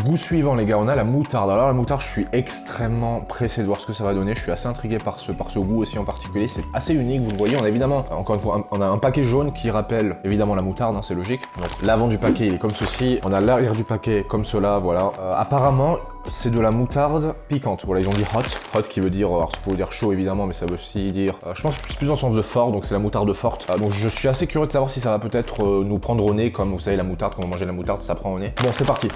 Goût suivant les gars, on a la moutarde. Alors la moutarde, je suis extrêmement pressé de voir ce que ça va donner. Je suis assez intrigué par ce goût aussi en particulier. C'est assez unique, vous le voyez. On a évidemment, encore une fois, on a un paquet jaune qui rappelle évidemment la moutarde, hein, c'est logique. Donc l'avant du paquet il est comme ceci. On a l'arrière du paquet comme cela, voilà. Apparemment, c'est de la moutarde piquante. Voilà, ils ont dit hot. Hot qui veut dire, alors ça peut dire chaud évidemment, mais ça veut aussi dire, je pense que c'est plus dans le sens de fort, donc c'est la moutarde forte. Donc je suis assez curieux de savoir si ça va peut-être nous prendre au nez, comme vous savez la moutarde, quand on mange la moutarde, ça prend au nez. Bon, c'est parti.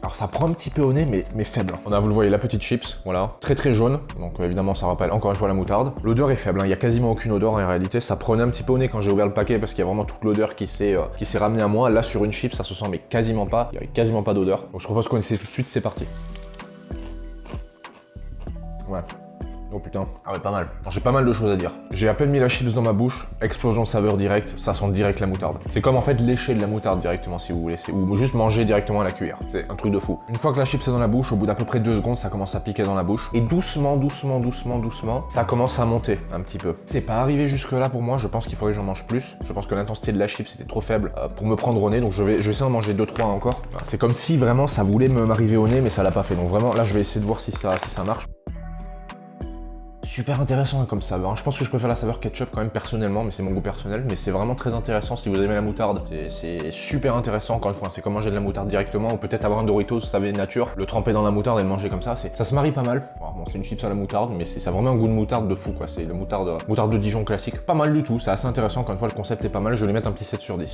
Alors ça prend un petit peu au nez, mais faible. On a, vous le voyez, la petite chips, voilà, très jaune. Donc évidemment, ça rappelle encore une fois la moutarde. L'odeur est faible, hein. Il y a quasiment aucune odeur en réalité. Ça prenait un petit peu au nez quand j'ai ouvert le paquet parce qu'il y a vraiment toute l'odeur qui s'est ramenée à moi. Là, sur une chips, ça se sent mais quasiment pas. Il y a quasiment pas d'odeur. Donc je propose qu'on essaie tout de suite. C'est parti. Ouais. Oh putain, ah ouais, pas mal. J'ai pas mal de choses à dire. J'ai à peine mis la chips dans ma bouche, explosion de saveur directe, ça sent direct la moutarde. C'est comme en fait lécher de la moutarde directement si vous voulez, ou juste manger directement à la cuillère. C'est un truc de fou. Une fois que la chips est dans la bouche, au bout d'à peu près 2 secondes, ça commence à piquer dans la bouche. Et doucement, ça commence à monter un petit peu. C'est pas arrivé jusque là pour moi, je pense qu'il faudrait que j'en mange plus. Je pense que l'intensité de la chips était trop faible pour me prendre au nez, donc je vais essayer d'en manger 2-3 encore. C'est comme si vraiment ça voulait m'arriver au nez, mais ça l'a pas fait. Donc vraiment là je vais essayer de voir si ça marche. Super intéressant comme saveur. Je pense que je préfère la saveur ketchup quand même personnellement, mais c'est mon goût personnel. Mais c'est vraiment très intéressant si vous aimez la moutarde. C'est super intéressant encore une fois. C'est comme manger de la moutarde directement ou peut-être avoir un Doritos, vous savez, nature, le tremper dans la moutarde et le manger comme ça. Ça se marie pas mal. Bon, c'est une chips à la moutarde, mais ça a vraiment un goût de moutarde de fou quoi. C'est le moutarde de Dijon classique. Pas mal du tout. C'est assez intéressant. Encore une fois, le concept est pas mal. Je vais lui mettre un petit 7 sur 10.